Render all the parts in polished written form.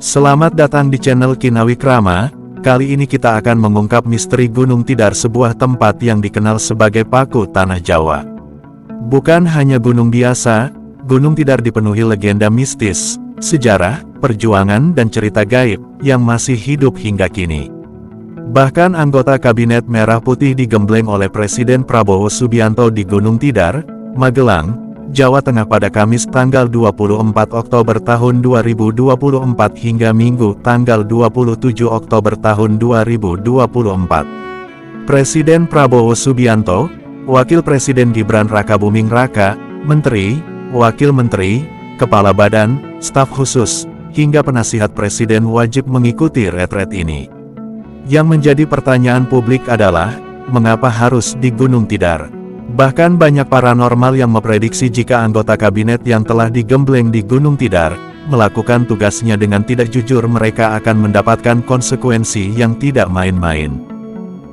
Selamat datang di channel Kinawikrama. Kali ini kita akan mengungkap misteri Gunung Tidar, sebuah tempat yang dikenal sebagai paku tanah Jawa. Bukan hanya gunung biasa, Gunung Tidar dipenuhi legenda mistis, sejarah, perjuangan dan cerita gaib yang masih hidup hingga kini. Bahkan anggota Kabinet Merah Putih digembleng oleh Presiden Prabowo Subianto di Gunung Tidar, Magelang, Jawa Tengah pada Kamis tanggal 24 Oktober tahun 2024 hingga Minggu tanggal 27 Oktober tahun 2024. Presiden Prabowo Subianto, Wakil Presiden Gibran Rakabuming Raka, Menteri, Wakil Menteri, Kepala Badan, Staf Khusus, hingga penasihat Presiden wajib mengikuti retret ini. Yang menjadi pertanyaan publik adalah, mengapa harus di Gunung Tidar? Bahkan banyak paranormal yang memprediksi jika anggota kabinet yang telah digembleng di Gunung Tidar melakukan tugasnya dengan tidak jujur, mereka akan mendapatkan konsekuensi yang tidak main-main.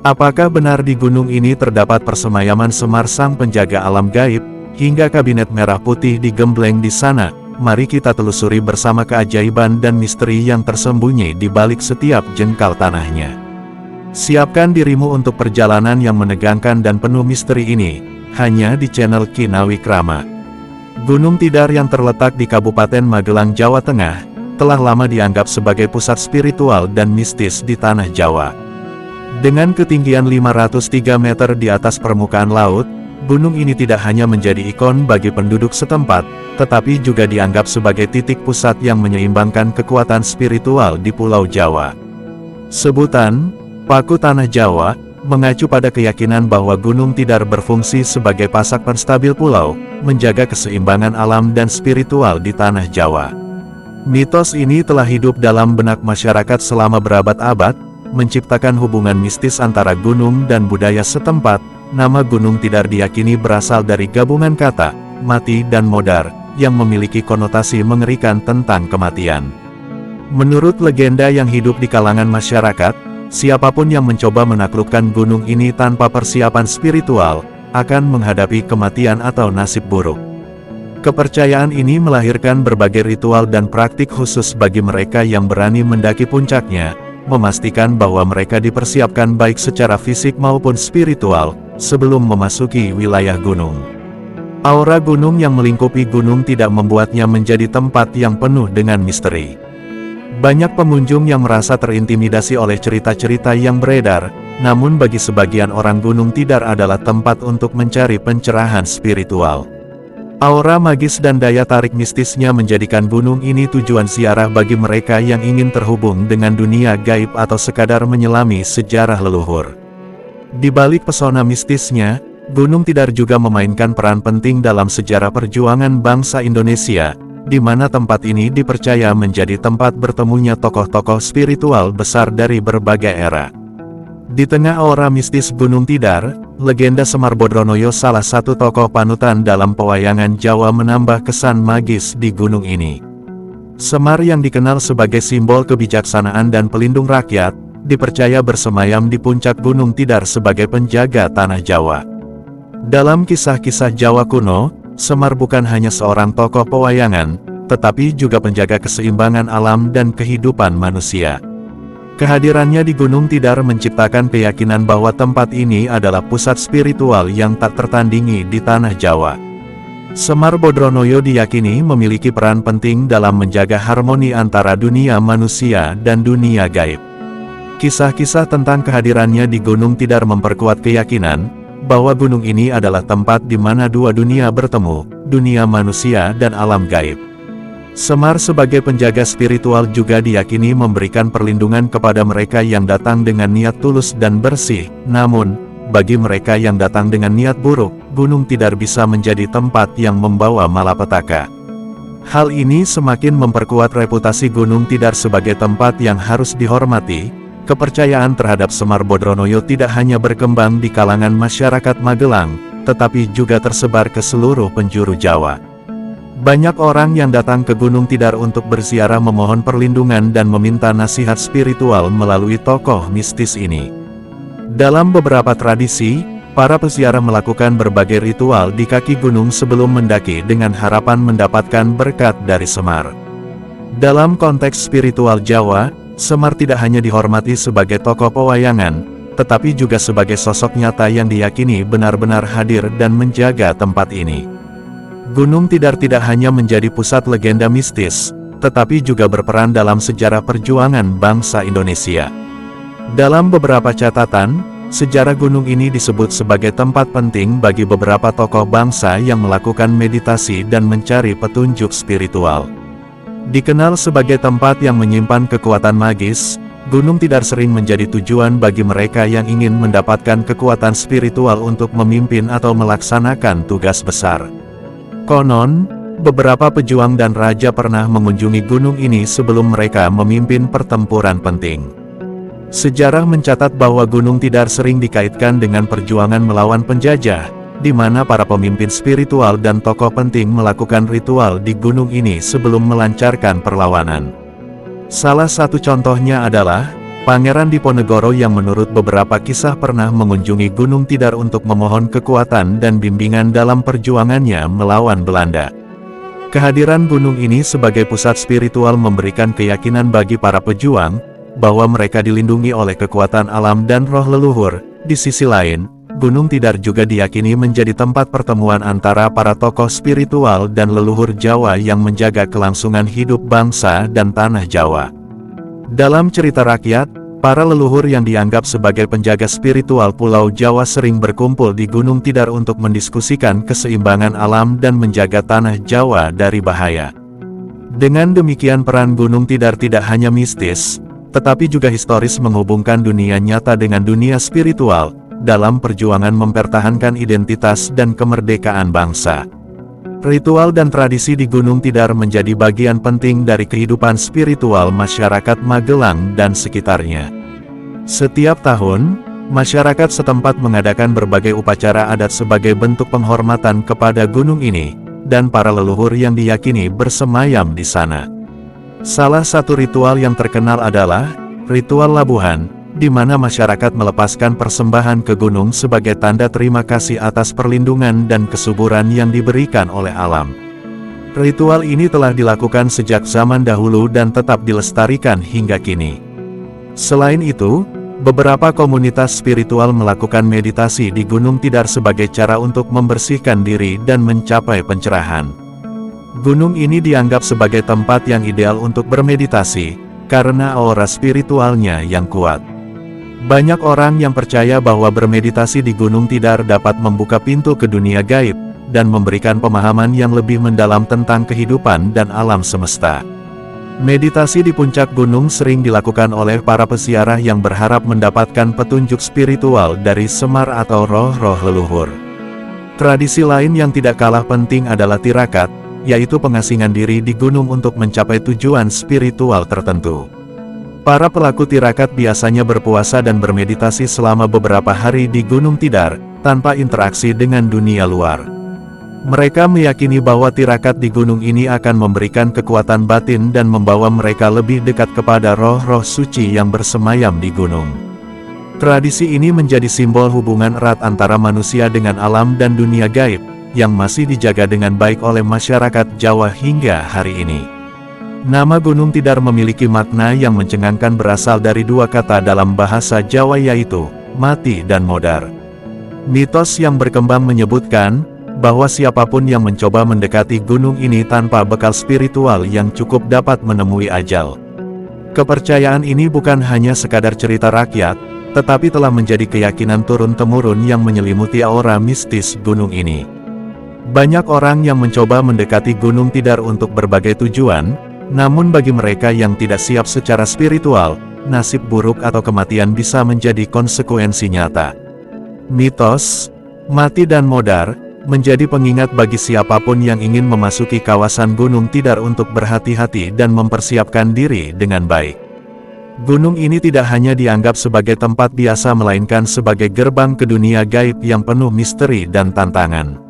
Apakah benar di gunung ini terdapat persemayaman Semar sang penjaga alam gaib, hingga Kabinet Merah Putih digembleng di sana? Mari kita telusuri bersama keajaiban dan misteri yang tersembunyi di balik setiap jengkal tanahnya. Siapkan dirimu untuk perjalanan yang menegangkan dan penuh misteri ini, hanya di channel Kinawikrama. Gunung Tidar yang terletak di Kabupaten Magelang, Jawa Tengah, telah lama dianggap sebagai pusat spiritual dan mistis di tanah Jawa. Dengan ketinggian 503 meter di atas permukaan laut, gunung ini tidak hanya menjadi ikon bagi penduduk setempat, tetapi juga dianggap sebagai titik pusat yang menyeimbangkan kekuatan spiritual di Pulau Jawa. Sebutan paku tanah Jawa mengacu pada keyakinan bahwa Gunung Tidar berfungsi sebagai pasak penstabil pulau, menjaga keseimbangan alam dan spiritual di tanah Jawa. Mitos ini telah hidup dalam benak masyarakat selama berabad-abad, menciptakan hubungan mistis antara gunung dan budaya setempat. Nama Gunung Tidar diyakini berasal dari gabungan kata mati dan modar, yang memiliki konotasi mengerikan tentang kematian. Menurut legenda yang hidup di kalangan masyarakat, siapapun yang mencoba menaklukkan gunung ini tanpa persiapan spiritual, akan menghadapi kematian atau nasib buruk. Kepercayaan ini melahirkan berbagai ritual dan praktik khusus bagi mereka yang berani mendaki puncaknya, memastikan bahwa mereka dipersiapkan baik secara fisik maupun spiritual, sebelum memasuki wilayah gunung. Aura gunung yang melingkupi gunung tidak membuatnya menjadi tempat yang penuh dengan misteri. Banyak pengunjung yang merasa terintimidasi oleh cerita-cerita yang beredar, namun bagi sebagian orang Gunung Tidar adalah tempat untuk mencari pencerahan spiritual. Aura magis dan daya tarik mistisnya menjadikan gunung ini tujuan ziarah bagi mereka yang ingin terhubung dengan dunia gaib atau sekadar menyelami sejarah leluhur. Di balik pesona mistisnya, Gunung Tidar juga memainkan peran penting dalam sejarah perjuangan bangsa Indonesia, di mana tempat ini dipercaya menjadi tempat bertemunya tokoh-tokoh spiritual besar dari berbagai era. Di tengah aura mistis Gunung Tidar, legenda Semar Bodronoyo, salah satu tokoh panutan dalam pewayangan Jawa, menambah kesan magis di gunung ini. Semar yang dikenal sebagai simbol kebijaksanaan dan pelindung rakyat, dipercaya bersemayam di puncak Gunung Tidar sebagai penjaga tanah Jawa. Dalam kisah-kisah Jawa kuno, Semar bukan hanya seorang tokoh pewayangan, tetapi juga penjaga keseimbangan alam dan kehidupan manusia. Kehadirannya di Gunung Tidar menciptakan keyakinan bahwa tempat ini adalah pusat spiritual yang tak tertandingi di tanah Jawa. Semar Bodronoyo diyakini memiliki peran penting dalam menjaga harmoni antara dunia manusia dan dunia gaib. Kisah-kisah tentang kehadirannya di Gunung Tidar memperkuat keyakinan bahwa gunung ini adalah tempat di mana dua dunia bertemu, dunia manusia dan alam gaib. Semar sebagai penjaga spiritual juga diyakini memberikan perlindungan kepada mereka yang datang dengan niat tulus dan bersih. Namun, bagi mereka yang datang dengan niat buruk, Gunung Tidar bisa menjadi tempat yang membawa malapetaka. Hal ini semakin memperkuat reputasi Gunung Tidar sebagai tempat yang harus dihormati. Kepercayaan terhadap Semar Bodronoyo tidak hanya berkembang di kalangan masyarakat Magelang, tetapi juga tersebar ke seluruh penjuru Jawa. Banyak orang yang datang ke Gunung Tidar untuk berziarah memohon perlindungan dan meminta nasihat spiritual melalui tokoh mistis ini. Dalam beberapa tradisi, para peziarah melakukan berbagai ritual di kaki gunung sebelum mendaki dengan harapan mendapatkan berkat dari Semar. Dalam konteks spiritual Jawa, Semar tidak hanya dihormati sebagai tokoh pewayangan, tetapi juga sebagai sosok nyata yang diyakini benar-benar hadir dan menjaga tempat ini. Gunung Tidar tidak hanya menjadi pusat legenda mistis, tetapi juga berperan dalam sejarah perjuangan bangsa Indonesia. Dalam beberapa catatan, sejarah gunung ini disebut sebagai tempat penting bagi beberapa tokoh bangsa yang melakukan meditasi dan mencari petunjuk spiritual. Dikenal sebagai tempat yang menyimpan kekuatan magis, Gunung Tidar sering menjadi tujuan bagi mereka yang ingin mendapatkan kekuatan spiritual untuk memimpin atau melaksanakan tugas besar. Konon, beberapa pejuang dan raja pernah mengunjungi gunung ini sebelum mereka memimpin pertempuran penting. Sejarah mencatat bahwa Gunung Tidar sering dikaitkan dengan perjuangan melawan penjajah, di mana para pemimpin spiritual dan tokoh penting melakukan ritual di gunung ini sebelum melancarkan perlawanan. Salah satu contohnya adalah Pangeran Diponegoro yang menurut beberapa kisah pernah mengunjungi Gunung Tidar untuk memohon kekuatan dan bimbingan dalam perjuangannya melawan Belanda. Kehadiran gunung ini sebagai pusat spiritual memberikan keyakinan bagi para pejuang, bahwa mereka dilindungi oleh kekuatan alam dan roh leluhur. Di sisi lain, Gunung Tidar juga diyakini menjadi tempat pertemuan antara para tokoh spiritual dan leluhur Jawa yang menjaga kelangsungan hidup bangsa dan tanah Jawa. Dalam cerita rakyat, para leluhur yang dianggap sebagai penjaga spiritual Pulau Jawa sering berkumpul di Gunung Tidar untuk mendiskusikan keseimbangan alam dan menjaga tanah Jawa dari bahaya. Dengan demikian peran Gunung Tidar tidak hanya mistis, tetapi juga historis menghubungkan dunia nyata dengan dunia spiritual, dalam perjuangan mempertahankan identitas dan kemerdekaan bangsa. Ritual dan tradisi di Gunung Tidar menjadi bagian penting dari kehidupan spiritual masyarakat Magelang dan sekitarnya. Setiap tahun, masyarakat setempat mengadakan berbagai upacara adat sebagai bentuk penghormatan kepada gunung ini, dan para leluhur yang diyakini bersemayam di sana. Salah satu ritual yang terkenal adalah ritual labuhan, di mana masyarakat melepaskan persembahan ke gunung sebagai tanda terima kasih atas perlindungan dan kesuburan yang diberikan oleh alam. Ritual ini telah dilakukan sejak zaman dahulu dan tetap dilestarikan hingga kini. Selain itu, beberapa komunitas spiritual melakukan meditasi di Gunung Tidar sebagai cara untuk membersihkan diri dan mencapai pencerahan. Gunung ini dianggap sebagai tempat yang ideal untuk bermeditasi, karena aura spiritualnya yang kuat. Banyak orang yang percaya bahwa bermeditasi di Gunung Tidar dapat membuka pintu ke dunia gaib, dan memberikan pemahaman yang lebih mendalam tentang kehidupan dan alam semesta. Meditasi di puncak gunung sering dilakukan oleh para peziarah yang berharap mendapatkan petunjuk spiritual dari Semar atau roh-roh leluhur. Tradisi lain yang tidak kalah penting adalah tirakat, yaitu pengasingan diri di gunung untuk mencapai tujuan spiritual tertentu. Para pelaku tirakat biasanya berpuasa dan bermeditasi selama beberapa hari di Gunung Tidar, tanpa interaksi dengan dunia luar. Mereka meyakini bahwa tirakat di gunung ini akan memberikan kekuatan batin dan membawa mereka lebih dekat kepada roh-roh suci yang bersemayam di gunung. Tradisi ini menjadi simbol hubungan erat antara manusia dengan alam dan dunia gaib, yang masih dijaga dengan baik oleh masyarakat Jawa hingga hari ini. Nama Gunung Tidar memiliki makna yang mencengangkan berasal dari dua kata dalam bahasa Jawa yaitu, mati dan modar. Mitos yang berkembang menyebutkan, bahwa siapapun yang mencoba mendekati gunung ini tanpa bekal spiritual yang cukup dapat menemui ajal. Kepercayaan ini bukan hanya sekadar cerita rakyat, tetapi telah menjadi keyakinan turun-temurun yang menyelimuti aura mistis gunung ini. Banyak orang yang mencoba mendekati Gunung Tidar untuk berbagai tujuan, namun bagi mereka yang tidak siap secara spiritual, nasib buruk atau kematian bisa menjadi konsekuensi nyata. Mitos, mati dan modar, menjadi pengingat bagi siapapun yang ingin memasuki kawasan Gunung Tidar untuk berhati-hati dan mempersiapkan diri dengan baik. Gunung ini tidak hanya dianggap sebagai tempat biasa melainkan sebagai gerbang ke dunia gaib yang penuh misteri dan tantangan.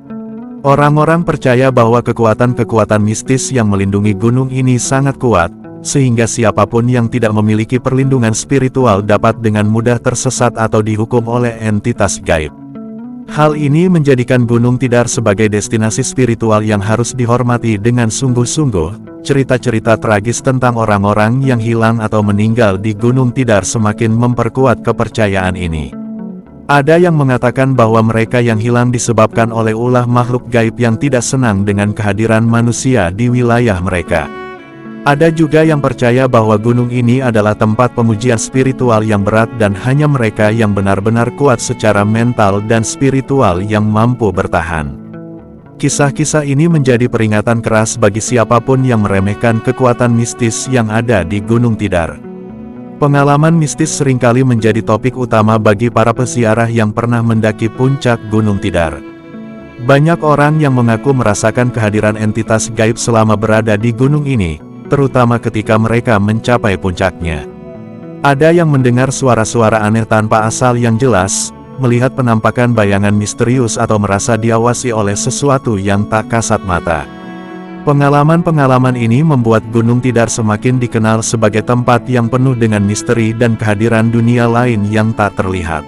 Orang-orang percaya bahwa kekuatan-kekuatan mistis yang melindungi gunung ini sangat kuat, sehingga siapapun yang tidak memiliki perlindungan spiritual dapat dengan mudah tersesat atau dihukum oleh entitas gaib. Hal ini menjadikan Gunung Tidar sebagai destinasi spiritual yang harus dihormati dengan sungguh-sungguh. Cerita-cerita tragis tentang orang-orang yang hilang atau meninggal di Gunung Tidar semakin memperkuat kepercayaan ini. Ada yang mengatakan bahwa mereka yang hilang disebabkan oleh ulah makhluk gaib yang tidak senang dengan kehadiran manusia di wilayah mereka. Ada juga yang percaya bahwa gunung ini adalah tempat pemujian spiritual yang berat dan hanya mereka yang benar-benar kuat secara mental dan spiritual yang mampu bertahan. Kisah-kisah ini menjadi peringatan keras bagi siapapun yang meremehkan kekuatan mistis yang ada di Gunung Tidar. Pengalaman mistis seringkali menjadi topik utama bagi para peziarah yang pernah mendaki puncak Gunung Tidar. Banyak orang yang mengaku merasakan kehadiran entitas gaib selama berada di gunung ini, terutama ketika mereka mencapai puncaknya. Ada yang mendengar suara-suara aneh tanpa asal yang jelas, melihat penampakan bayangan misterius atau merasa diawasi oleh sesuatu yang tak kasat mata. Pengalaman-pengalaman ini membuat Gunung Tidar semakin dikenal sebagai tempat yang penuh dengan misteri dan kehadiran dunia lain yang tak terlihat.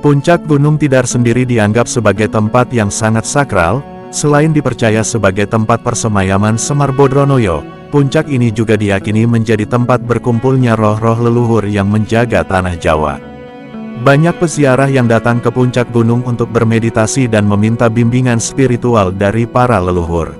Puncak Gunung Tidar sendiri dianggap sebagai tempat yang sangat sakral, selain dipercaya sebagai tempat persemayaman Semar Bodronoyo. Puncak ini juga diyakini menjadi tempat berkumpulnya roh-roh leluhur yang menjaga tanah Jawa. Banyak peziarah yang datang ke puncak gunung untuk bermeditasi dan meminta bimbingan spiritual dari para leluhur.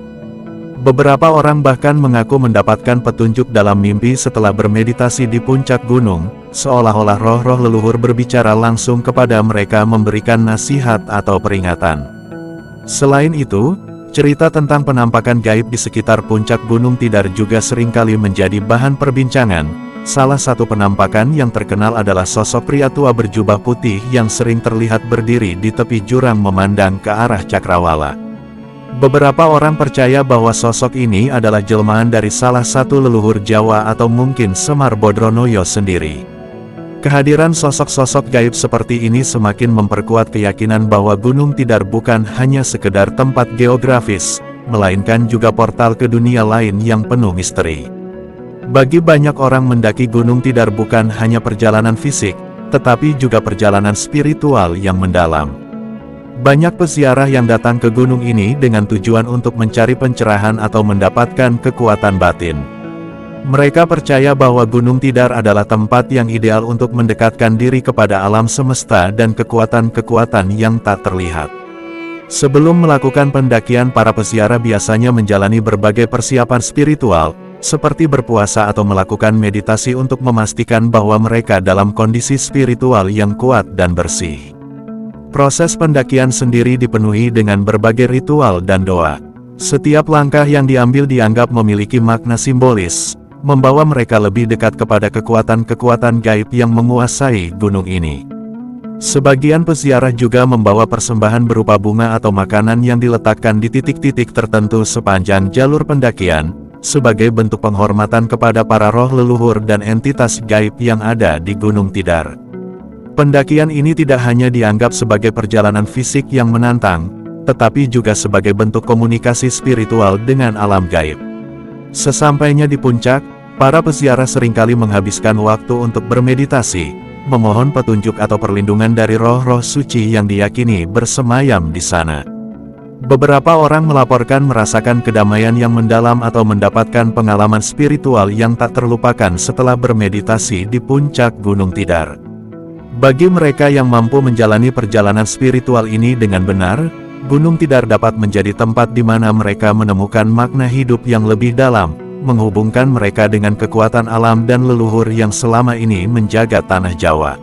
Beberapa orang bahkan mengaku mendapatkan petunjuk dalam mimpi setelah bermeditasi di puncak gunung, seolah-olah roh-roh leluhur berbicara langsung kepada mereka memberikan nasihat atau peringatan. Selain itu, cerita tentang penampakan gaib di sekitar puncak Gunung Tidar juga seringkali menjadi bahan perbincangan. Salah satu penampakan yang terkenal adalah sosok pria tua berjubah putih yang sering terlihat berdiri di tepi jurang memandang ke arah cakrawala. Beberapa orang percaya bahwa sosok ini adalah jelmaan dari salah satu leluhur Jawa atau mungkin Semar Bodronoyo sendiri. Kehadiran sosok-sosok gaib seperti ini semakin memperkuat keyakinan bahwa Gunung Tidar bukan hanya sekedar tempat geografis, melainkan juga portal ke dunia lain yang penuh misteri. Bagi banyak orang mendaki Gunung Tidar bukan hanya perjalanan fisik, tetapi juga perjalanan spiritual yang mendalam. Banyak peziarah yang datang ke gunung ini dengan tujuan untuk mencari pencerahan atau mendapatkan kekuatan batin. Mereka percaya bahwa Gunung Tidar adalah tempat yang ideal untuk mendekatkan diri kepada alam semesta dan kekuatan-kekuatan yang tak terlihat. Sebelum melakukan pendakian, para peziarah biasanya menjalani berbagai persiapan spiritual, seperti berpuasa atau melakukan meditasi untuk memastikan bahwa mereka dalam kondisi spiritual yang kuat dan bersih. Proses pendakian sendiri dipenuhi dengan berbagai ritual dan doa. Setiap langkah yang diambil dianggap memiliki makna simbolis, membawa mereka lebih dekat kepada kekuatan-kekuatan gaib yang menguasai gunung ini. Sebagian peziarah juga membawa persembahan berupa bunga atau makanan yang diletakkan di titik-titik tertentu sepanjang jalur pendakian, sebagai bentuk penghormatan kepada para roh leluhur dan entitas gaib yang ada di Gunung Tidar. Pendakian ini tidak hanya dianggap sebagai perjalanan fisik yang menantang, tetapi juga sebagai bentuk komunikasi spiritual dengan alam gaib. Sesampainya di puncak, para peziarah seringkali menghabiskan waktu untuk bermeditasi, memohon petunjuk atau perlindungan dari roh-roh suci yang diyakini bersemayam di sana. Beberapa orang melaporkan merasakan kedamaian yang mendalam atau mendapatkan pengalaman spiritual yang tak terlupakan setelah bermeditasi di puncak Gunung Tidar. Bagi mereka yang mampu menjalani perjalanan spiritual ini dengan benar, Gunung Tidar dapat menjadi tempat di mana mereka menemukan makna hidup yang lebih dalam, menghubungkan mereka dengan kekuatan alam dan leluhur yang selama ini menjaga tanah Jawa.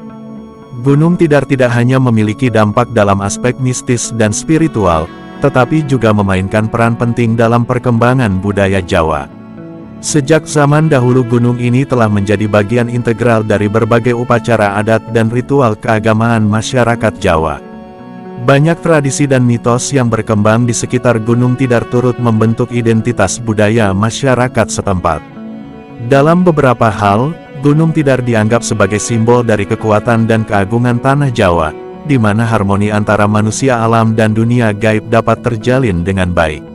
Gunung Tidar tidak hanya memiliki dampak dalam aspek mistis dan spiritual, tetapi juga memainkan peran penting dalam perkembangan budaya Jawa. Sejak zaman dahulu gunung ini telah menjadi bagian integral dari berbagai upacara adat dan ritual keagamaan masyarakat Jawa. Banyak tradisi dan mitos yang berkembang di sekitar Gunung Tidar turut membentuk identitas budaya masyarakat setempat. Dalam beberapa hal, Gunung Tidar dianggap sebagai simbol dari kekuatan dan keagungan tanah Jawa, di mana harmoni antara manusia alam dan dunia gaib dapat terjalin dengan baik.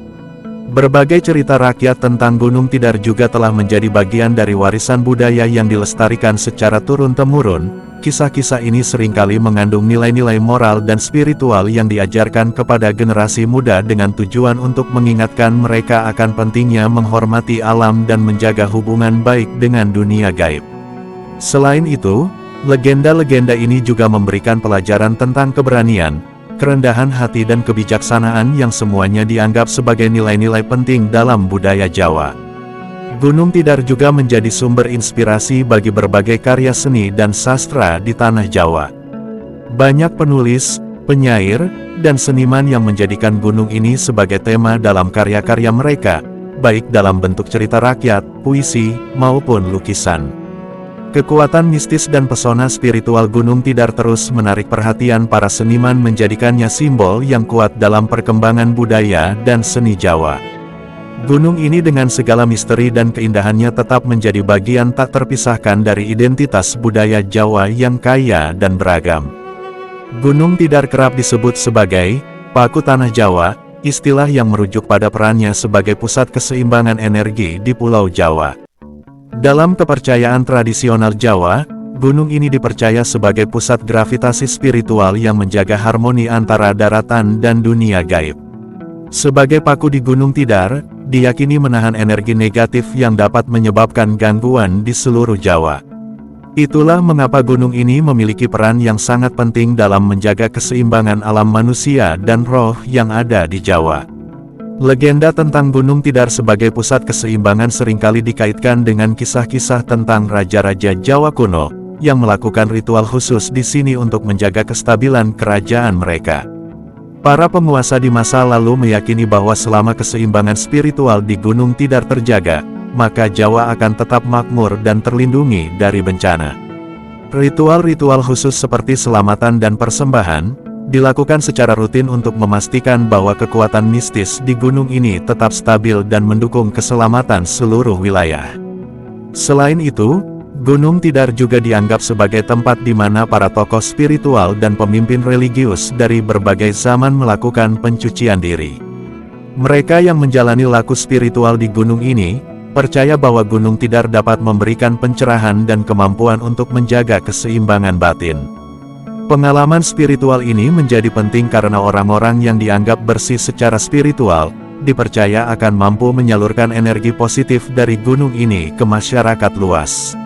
Berbagai cerita rakyat tentang Gunung Tidar juga telah menjadi bagian dari warisan budaya yang dilestarikan secara turun-temurun. kisah-kisah ini seringkali mengandung nilai-nilai moral dan spiritual yang diajarkan kepada generasi muda dengan tujuan untuk mengingatkan mereka akan pentingnya menghormati alam dan menjaga hubungan baik dengan dunia gaib. Selain itu, legenda-legenda ini juga memberikan pelajaran tentang keberanian, kerendahan hati dan kebijaksanaan yang semuanya dianggap sebagai nilai-nilai penting dalam budaya Jawa. Gunung Tidar juga menjadi sumber inspirasi bagi berbagai karya seni dan sastra di tanah Jawa. Banyak penulis, penyair, dan seniman yang menjadikan gunung ini sebagai tema dalam karya-karya mereka, baik dalam bentuk cerita rakyat, puisi, maupun lukisan. Kekuatan mistis dan pesona spiritual Gunung Tidar terus menarik perhatian para seniman, menjadikannya simbol yang kuat dalam perkembangan budaya dan seni Jawa. Gunung ini dengan segala misteri dan keindahannya tetap menjadi bagian tak terpisahkan dari identitas budaya Jawa yang kaya dan beragam. Gunung Tidar kerap disebut sebagai paku tanah Jawa, istilah yang merujuk pada perannya sebagai pusat keseimbangan energi di Pulau Jawa. Dalam kepercayaan tradisional Jawa, gunung ini dipercaya sebagai pusat gravitasi spiritual yang menjaga harmoni antara daratan dan dunia gaib. Sebagai paku di Gunung Tidar, diyakini menahan energi negatif yang dapat menyebabkan gangguan di seluruh Jawa. Itulah mengapa gunung ini memiliki peran yang sangat penting dalam menjaga keseimbangan alam manusia dan roh yang ada di Jawa. Legenda tentang Gunung Tidar sebagai pusat keseimbangan seringkali dikaitkan dengan kisah-kisah tentang raja-raja Jawa kuno, yang melakukan ritual khusus di sini untuk menjaga kestabilan kerajaan mereka. Para penguasa di masa lalu meyakini bahwa selama keseimbangan spiritual di Gunung Tidar terjaga, maka Jawa akan tetap makmur dan terlindungi dari bencana. Ritual-ritual khusus seperti selamatan dan persembahan, dilakukan secara rutin untuk memastikan bahwa kekuatan mistis di gunung ini tetap stabil dan mendukung keselamatan seluruh wilayah. Selain itu, Gunung Tidar juga dianggap sebagai tempat di mana para tokoh spiritual dan pemimpin religius dari berbagai zaman melakukan pencucian diri. Mereka yang menjalani laku spiritual di gunung ini, percaya bahwa Gunung Tidar dapat memberikan pencerahan dan kemampuan untuk menjaga keseimbangan batin. Pengalaman spiritual ini menjadi penting karena orang-orang yang dianggap bersih secara spiritual, dipercaya akan mampu menyalurkan energi positif dari gunung ini ke masyarakat luas.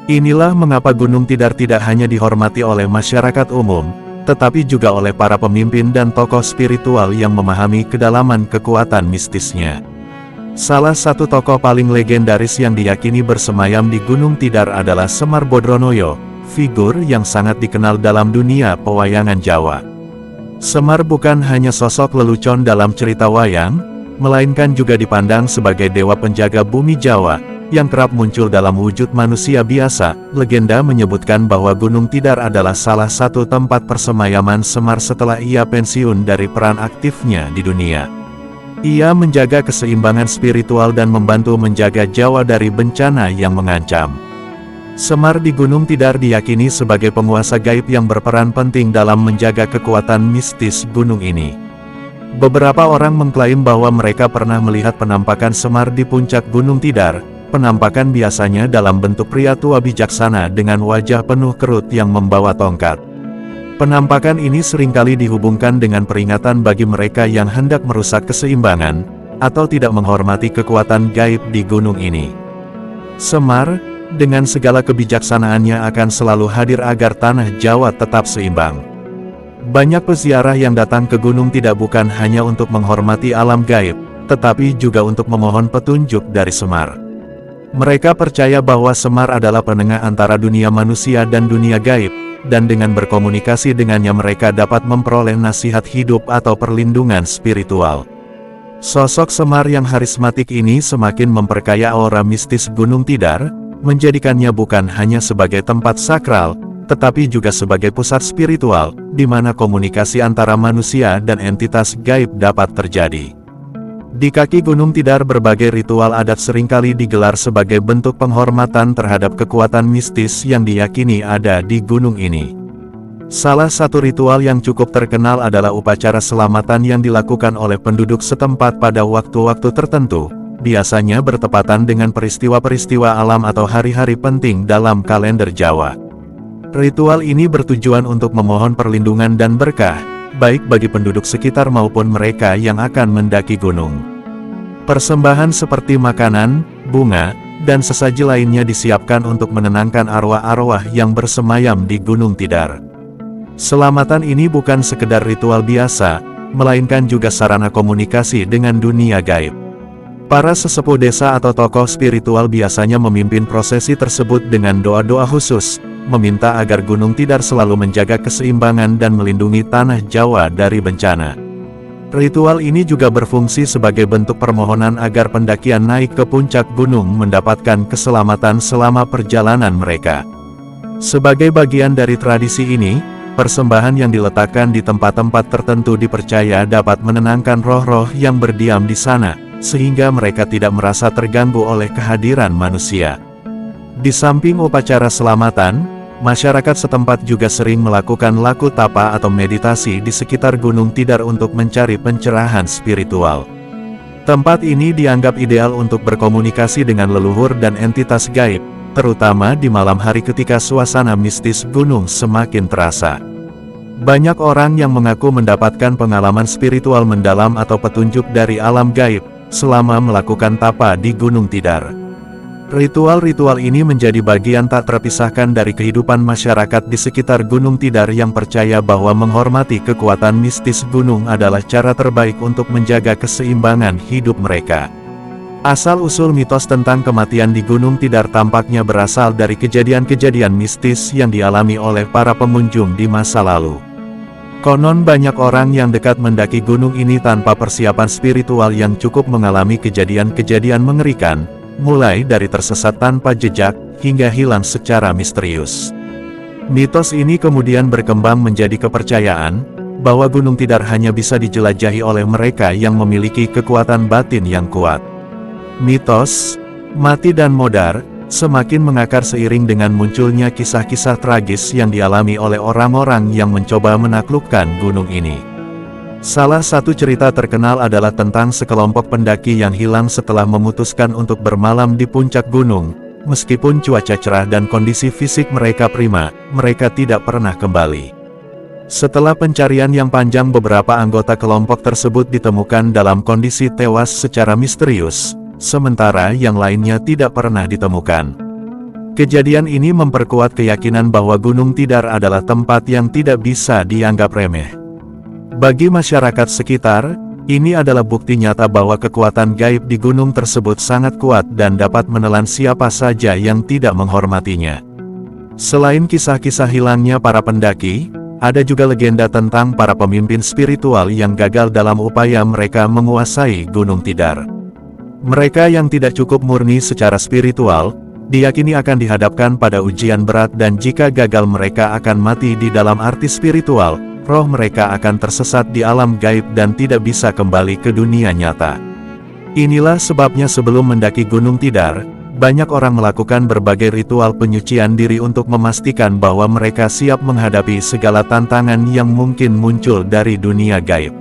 Inilah mengapa Gunung Tidar tidak hanya dihormati oleh masyarakat umum, tetapi juga oleh para pemimpin dan tokoh spiritual yang memahami kedalaman kekuatan mistisnya. Salah satu tokoh paling legendaris yang diyakini bersemayam di Gunung Tidar adalah Semar Bodronoyo, figur yang sangat dikenal dalam dunia pewayangan Jawa. Semar bukan hanya sosok lelucon dalam cerita wayang, melainkan juga dipandang sebagai dewa penjaga bumi Jawa, yang kerap muncul dalam wujud manusia biasa. Legenda menyebutkan bahwa Gunung Tidar adalah salah satu tempat persemayaman Semar setelah ia pensiun dari peran aktifnya di dunia. Ia menjaga keseimbangan spiritual dan membantu menjaga Jawa dari bencana yang mengancam. Semar di Gunung Tidar diyakini sebagai penguasa gaib yang berperan penting dalam menjaga kekuatan mistis gunung ini. Beberapa orang mengklaim bahwa mereka pernah melihat penampakan Semar di puncak Gunung Tidar. Penampakan biasanya dalam bentuk pria tua bijaksana dengan wajah penuh kerut yang membawa tongkat. Penampakan ini seringkali dihubungkan dengan peringatan bagi mereka yang hendak merusak keseimbangan, atau tidak menghormati kekuatan gaib di gunung ini. Semar, dengan segala kebijaksanaannya akan selalu hadir agar tanah Jawa tetap seimbang. Banyak peziarah yang datang ke gunung tidak bukan hanya untuk menghormati alam gaib, tetapi juga untuk memohon petunjuk dari Semar. Mereka percaya bahwa Semar adalah penengah antara dunia manusia dan dunia gaib, dan dengan berkomunikasi dengannya mereka dapat memperoleh nasihat hidup atau perlindungan spiritual. Sosok Semar yang harismatik ini semakin memperkaya aura mistis Gunung Tidar, menjadikannya bukan hanya sebagai tempat sakral, tetapi juga sebagai pusat spiritual, di mana komunikasi antara manusia dan entitas gaib dapat terjadi. Di kaki Gunung Tidar berbagai ritual adat seringkali digelar sebagai bentuk penghormatan terhadap kekuatan mistis yang diyakini ada di gunung ini. Salah satu ritual yang cukup terkenal adalah upacara selamatan yang dilakukan oleh penduduk setempat pada waktu-waktu tertentu, biasanya bertepatan dengan peristiwa-peristiwa alam atau hari-hari penting dalam kalender Jawa. Ritual ini bertujuan untuk memohon perlindungan dan berkah, baik bagi penduduk sekitar maupun mereka yang akan mendaki gunung. Persembahan seperti makanan, bunga, dan sesaji lainnya disiapkan untuk menenangkan arwah-arwah yang bersemayam di Gunung Tidar. Selamatan ini bukan sekedar ritual biasa, melainkan juga sarana komunikasi dengan dunia gaib. Para sesepuh desa atau tokoh spiritual biasanya memimpin prosesi tersebut dengan doa-doa khusus, meminta agar Gunung Tidar selalu menjaga keseimbangan dan melindungi tanah Jawa dari bencana. Ritual ini juga berfungsi sebagai bentuk permohonan agar pendakian naik ke puncak gunung mendapatkan keselamatan selama perjalanan mereka. Sebagai bagian dari tradisi ini, persembahan yang diletakkan di tempat-tempat tertentu dipercaya dapat menenangkan roh-roh yang berdiam di sana, sehingga mereka tidak merasa terganggu oleh kehadiran manusia. Di samping upacara selamatan, masyarakat setempat juga sering melakukan laku tapa atau meditasi di sekitar Gunung Tidar untuk mencari pencerahan spiritual. Tempat ini dianggap ideal untuk berkomunikasi dengan leluhur dan entitas gaib, terutama di malam hari ketika suasana mistis gunung semakin terasa. Banyak orang yang mengaku mendapatkan pengalaman spiritual mendalam atau petunjuk dari alam gaib selama melakukan tapa di Gunung Tidar. Ritual-ritual ini menjadi bagian tak terpisahkan dari kehidupan masyarakat di sekitar Gunung Tidar yang percaya bahwa menghormati kekuatan mistis gunung adalah cara terbaik untuk menjaga keseimbangan hidup mereka. Asal-usul mitos tentang kematian di Gunung Tidar tampaknya berasal dari kejadian-kejadian mistis yang dialami oleh para pengunjung di masa lalu. Konon banyak orang yang dekat mendaki gunung ini tanpa persiapan spiritual yang cukup mengalami kejadian-kejadian mengerikan, mulai dari tersesat tanpa jejak, hingga hilang secara misterius. Mitos ini kemudian berkembang menjadi kepercayaan, bahwa Gunung Tidar hanya bisa dijelajahi oleh mereka yang memiliki kekuatan batin yang kuat. Mitos, mati dan modar, semakin mengakar seiring dengan munculnya kisah-kisah tragis yang dialami oleh orang-orang yang mencoba menaklukkan gunung ini. Salah satu cerita terkenal adalah tentang sekelompok pendaki yang hilang setelah memutuskan untuk bermalam di puncak gunung. Meskipun cuaca cerah dan kondisi fisik mereka prima, mereka tidak pernah kembali. Setelah pencarian yang panjang, beberapa anggota kelompok tersebut ditemukan dalam kondisi tewas secara misterius, sementara yang lainnya tidak pernah ditemukan. Kejadian ini memperkuat keyakinan bahwa Gunung Tidar adalah tempat yang tidak bisa dianggap remeh. Bagi masyarakat sekitar, ini adalah bukti nyata bahwa kekuatan gaib di gunung tersebut sangat kuat dan dapat menelan siapa saja yang tidak menghormatinya. Selain kisah-kisah hilangnya para pendaki, ada juga legenda tentang para pemimpin spiritual yang gagal dalam upaya mereka menguasai Gunung Tidar. Mereka yang tidak cukup murni secara spiritual, diyakini akan dihadapkan pada ujian berat, dan jika gagal mereka akan mati di dalam arti spiritual, roh mereka akan tersesat di alam gaib dan tidak bisa kembali ke dunia nyata. Inilah sebabnya sebelum mendaki Gunung Tidar, banyak orang melakukan berbagai ritual penyucian diri untuk memastikan bahwa mereka siap menghadapi segala tantangan yang mungkin muncul dari dunia gaib.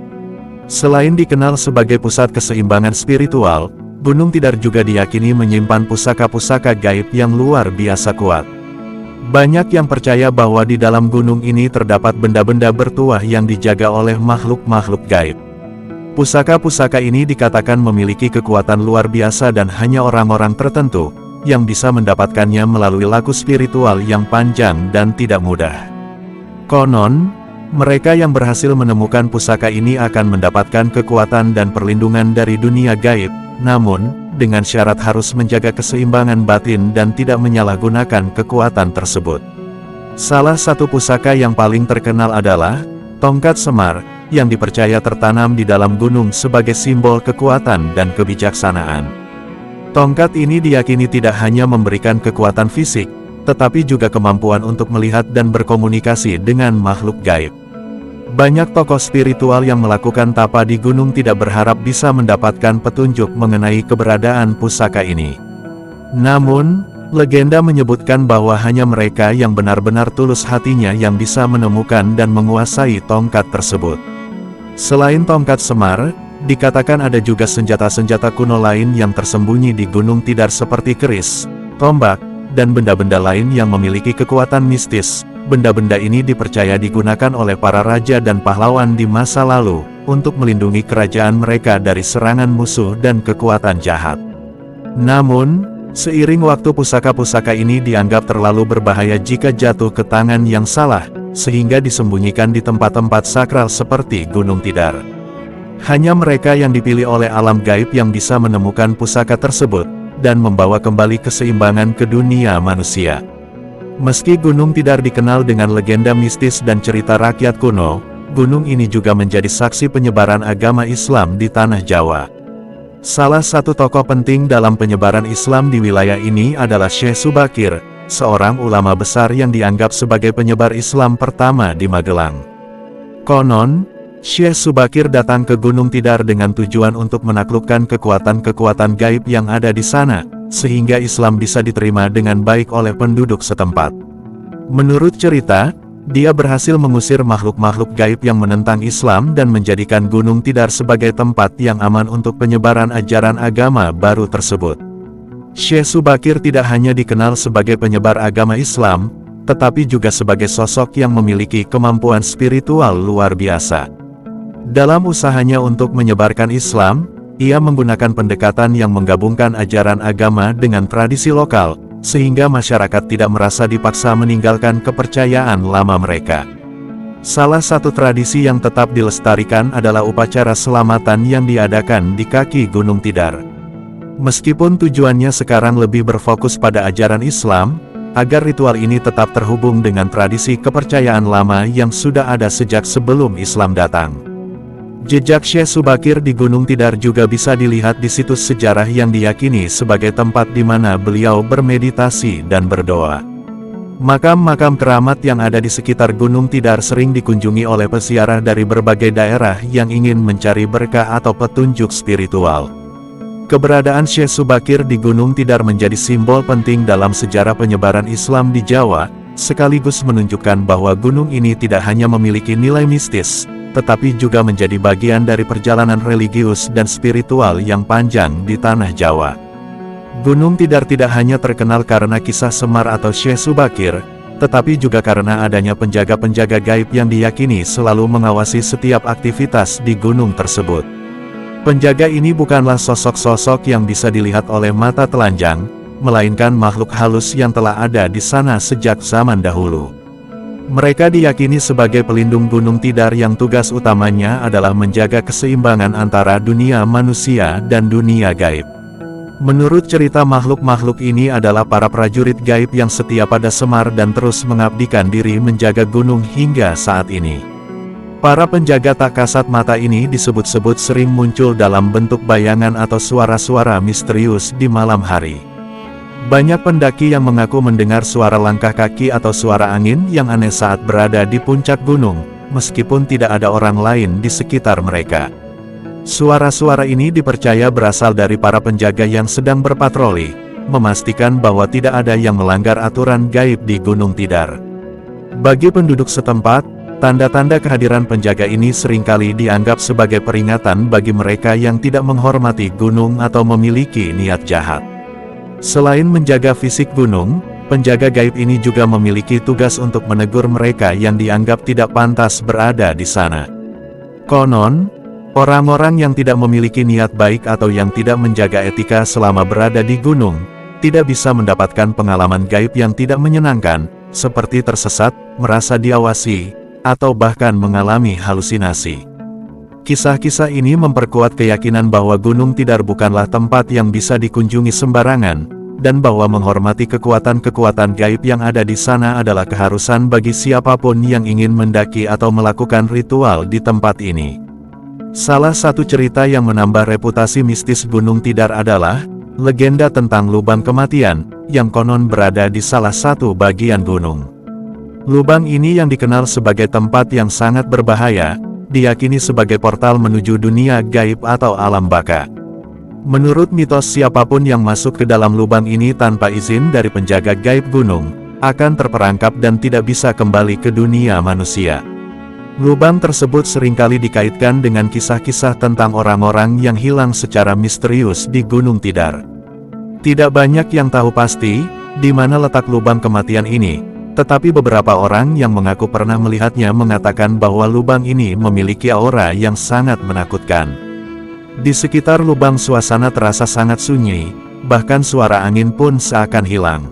Selain dikenal sebagai pusat keseimbangan spiritual, Gunung Tidar juga diyakini menyimpan pusaka-pusaka gaib yang luar biasa kuat. Banyak yang percaya bahwa di dalam gunung ini terdapat benda-benda bertuah yang dijaga oleh makhluk-makhluk gaib. Pusaka-pusaka ini dikatakan memiliki kekuatan luar biasa dan hanya orang-orang tertentu yang bisa mendapatkannya melalui laku spiritual yang panjang dan tidak mudah. Konon, mereka yang berhasil menemukan pusaka ini akan mendapatkan kekuatan dan perlindungan dari dunia gaib, namun, dengan syarat harus menjaga keseimbangan batin dan tidak menyalahgunakan kekuatan tersebut. Salah satu pusaka yang paling terkenal adalah tongkat Semar, yang dipercaya tertanam di dalam gunung sebagai simbol kekuatan dan kebijaksanaan. Tongkat ini diyakini tidak hanya memberikan kekuatan fisik, tetapi juga kemampuan untuk melihat dan berkomunikasi dengan makhluk gaib. Banyak tokoh spiritual yang melakukan tapa di gunung tidak berharap bisa mendapatkan petunjuk mengenai keberadaan pusaka ini. Namun, legenda menyebutkan bahwa hanya mereka yang benar-benar tulus hatinya yang bisa menemukan dan menguasai tongkat tersebut. Selain tongkat Semar, dikatakan ada juga senjata-senjata kuno lain yang tersembunyi di Gunung Tidar seperti keris, tombak, dan benda-benda lain yang memiliki kekuatan mistis, benda-benda ini dipercaya digunakan oleh para raja dan pahlawan di masa lalu, untuk melindungi kerajaan mereka dari serangan musuh dan kekuatan jahat. Namun, seiring waktu pusaka-pusaka ini dianggap terlalu berbahaya jika jatuh ke tangan yang salah, sehingga disembunyikan di tempat-tempat sakral seperti Gunung Tidar. Hanya mereka yang dipilih oleh alam gaib yang bisa menemukan pusaka tersebut, dan membawa kembali keseimbangan ke dunia manusia. Meski Gunung Tidar dikenal dengan legenda mistis dan cerita rakyat kuno, gunung ini juga menjadi saksi penyebaran agama Islam di tanah Jawa. Salah satu tokoh penting dalam penyebaran Islam di wilayah ini adalah Syekh Subakir, seorang ulama besar yang dianggap sebagai penyebar Islam pertama di Magelang. Konon, Syekh Subakir datang ke Gunung Tidar dengan tujuan untuk menaklukkan kekuatan-kekuatan gaib yang ada di sana, sehingga Islam bisa diterima dengan baik oleh penduduk setempat. Menurut cerita, dia berhasil mengusir makhluk-makhluk gaib yang menentang Islam dan menjadikan Gunung Tidar sebagai tempat yang aman untuk penyebaran ajaran agama baru tersebut. Syekh Subakir tidak hanya dikenal sebagai penyebar agama Islam, tetapi juga sebagai sosok yang memiliki kemampuan spiritual luar biasa. Dalam usahanya untuk menyebarkan Islam, ia menggunakan pendekatan yang menggabungkan ajaran agama dengan tradisi lokal, sehingga masyarakat tidak merasa dipaksa meninggalkan kepercayaan lama mereka. Salah satu tradisi yang tetap dilestarikan adalah upacara selamatan yang diadakan di kaki Gunung Tidar. Meskipun tujuannya sekarang lebih berfokus pada ajaran Islam, agar ritual ini tetap terhubung dengan tradisi kepercayaan lama yang sudah ada sejak sebelum Islam datang. Jejak Syekh Subakir di Gunung Tidar juga bisa dilihat di situs sejarah yang diyakini sebagai tempat di mana beliau bermeditasi dan berdoa. Makam-makam keramat yang ada di sekitar Gunung Tidar sering dikunjungi oleh peziarah dari berbagai daerah yang ingin mencari berkah atau petunjuk spiritual. Keberadaan Syekh Subakir di Gunung Tidar menjadi simbol penting dalam sejarah penyebaran Islam di Jawa, sekaligus menunjukkan bahwa gunung ini tidak hanya memiliki nilai mistis, tetapi juga menjadi bagian dari perjalanan religius dan spiritual yang panjang di tanah Jawa. Gunung Tidar tidak hanya terkenal karena kisah Semar atau Syekh Subakir, tetapi juga karena adanya penjaga-penjaga gaib yang diyakini selalu mengawasi setiap aktivitas di gunung tersebut. Penjaga ini bukanlah sosok-sosok yang bisa dilihat oleh mata telanjang, melainkan makhluk halus yang telah ada di sana sejak zaman dahulu. Mereka diyakini sebagai pelindung Gunung Tidar yang tugas utamanya adalah menjaga keseimbangan antara dunia manusia dan dunia gaib. Menurut cerita, makhluk-makhluk ini adalah para prajurit gaib yang setia pada Semar dan terus mengabdikan diri menjaga gunung hingga saat ini. Para penjaga tak kasat mata ini disebut-sebut sering muncul dalam bentuk bayangan atau suara-suara misterius di malam hari. Banyak pendaki yang mengaku mendengar suara langkah kaki atau suara angin yang aneh saat berada di puncak gunung, meskipun tidak ada orang lain di sekitar mereka. Suara-suara ini dipercaya berasal dari para penjaga yang sedang berpatroli, memastikan bahwa tidak ada yang melanggar aturan gaib di Gunung Tidar. Bagi penduduk setempat, tanda-tanda kehadiran penjaga ini seringkali dianggap sebagai peringatan bagi mereka yang tidak menghormati gunung atau memiliki niat jahat. Selain menjaga fisik gunung, penjaga gaib ini juga memiliki tugas untuk menegur mereka yang dianggap tidak pantas berada di sana. Konon, orang-orang yang tidak memiliki niat baik atau yang tidak menjaga etika selama berada di gunung, tidak bisa mendapatkan pengalaman gaib yang tidak menyenangkan, seperti tersesat, merasa diawasi, atau bahkan mengalami halusinasi. Kisah-kisah ini memperkuat keyakinan bahwa Gunung Tidar bukanlah tempat yang bisa dikunjungi sembarangan, dan bahwa menghormati kekuatan-kekuatan gaib yang ada di sana adalah keharusan bagi siapapun yang ingin mendaki atau melakukan ritual di tempat ini. Salah satu cerita yang menambah reputasi mistis Gunung Tidar adalah legenda tentang lubang kematian, yang konon berada di salah satu bagian gunung. Lubang ini yang dikenal sebagai tempat yang sangat berbahaya, diyakini sebagai portal menuju dunia gaib atau alam baka. Menurut mitos, siapapun yang masuk ke dalam lubang ini tanpa izin dari penjaga gaib gunung, akan terperangkap dan tidak bisa kembali ke dunia manusia. Lubang tersebut seringkali dikaitkan dengan kisah-kisah tentang orang-orang yang hilang secara misterius di Gunung Tidar. Tidak banyak yang tahu pasti di mana letak lubang kematian ini, Tetapi beberapa orang yang mengaku pernah melihatnya mengatakan bahwa lubang ini memiliki aura yang sangat menakutkan. Di sekitar lubang suasana terasa sangat sunyi, bahkan suara angin pun seakan hilang.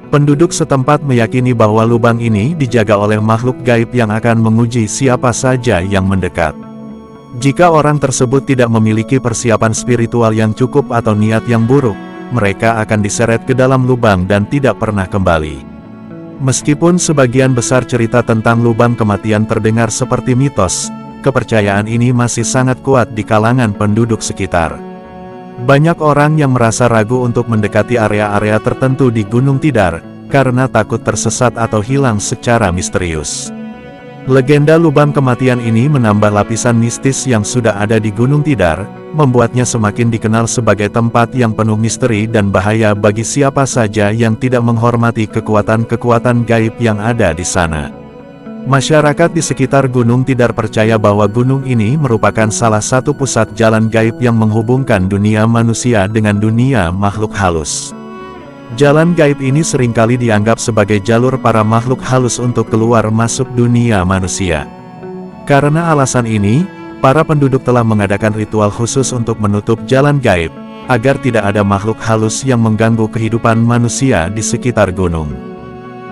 Penduduk setempat meyakini bahwa lubang ini dijaga oleh makhluk gaib yang akan menguji siapa saja yang mendekat. Jika orang tersebut tidak memiliki persiapan spiritual yang cukup atau niat yang buruk, mereka akan diseret ke dalam lubang dan tidak pernah kembali. Meskipun sebagian besar cerita tentang lubang kematian terdengar seperti mitos, kepercayaan ini masih sangat kuat di kalangan penduduk sekitar. Banyak orang yang merasa ragu untuk mendekati area-area tertentu di Gunung Tidar, karena takut tersesat atau hilang secara misterius. Legenda lubang kematian ini menambah lapisan mistis yang sudah ada di Gunung Tidar, membuatnya semakin dikenal sebagai tempat yang penuh misteri dan bahaya bagi siapa saja yang tidak menghormati kekuatan-kekuatan gaib yang ada di sana. Masyarakat di sekitar Gunung Tidar percaya bahwa gunung ini merupakan salah satu pusat jalan gaib yang menghubungkan dunia manusia dengan dunia makhluk halus. Jalan gaib ini seringkali dianggap sebagai jalur para makhluk halus untuk keluar masuk dunia manusia. Karena alasan ini, para penduduk telah mengadakan ritual khusus untuk menutup jalan gaib, agar tidak ada makhluk halus yang mengganggu kehidupan manusia di sekitar gunung.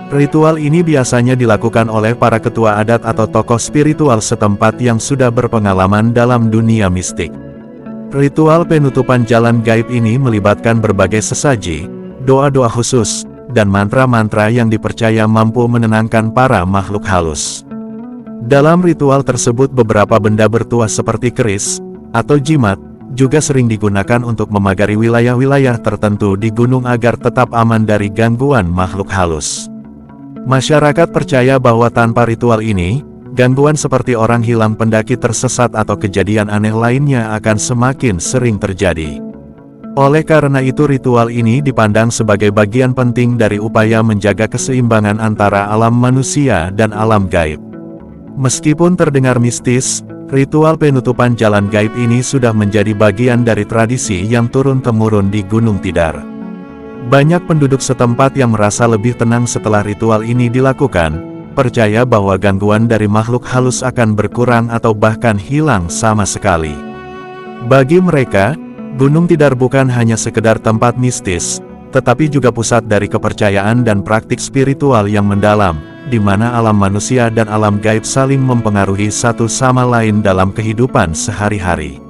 Ritual ini biasanya dilakukan oleh para ketua adat atau tokoh spiritual setempat yang sudah berpengalaman dalam dunia mistik. Ritual penutupan jalan gaib ini melibatkan berbagai sesaji, doa-doa khusus, dan mantra-mantra yang dipercaya mampu menenangkan para makhluk halus. Dalam ritual tersebut beberapa benda bertuah seperti keris, atau jimat, juga sering digunakan untuk memagari wilayah-wilayah tertentu di gunung agar tetap aman dari gangguan makhluk halus. Masyarakat percaya bahwa tanpa ritual ini, gangguan seperti orang hilang, pendaki tersesat atau kejadian aneh lainnya akan semakin sering terjadi. Oleh karena itu ritual ini dipandang sebagai bagian penting dari upaya menjaga keseimbangan antara alam manusia dan alam gaib. Meskipun terdengar mistis, ritual penutupan jalan gaib ini sudah menjadi bagian dari tradisi yang turun-temurun di Gunung Tidar. Banyak penduduk setempat yang merasa lebih tenang setelah ritual ini dilakukan, percaya bahwa gangguan dari makhluk halus akan berkurang atau bahkan hilang sama sekali. Bagi mereka, Gunung Tidar bukan hanya sekedar tempat mistis, tetapi juga pusat dari kepercayaan dan praktik spiritual yang mendalam, di mana alam manusia dan alam gaib saling mempengaruhi satu sama lain dalam kehidupan sehari-hari.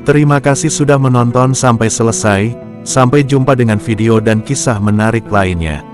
Terima kasih sudah menonton sampai selesai. Sampai jumpa dengan video dan kisah menarik lainnya.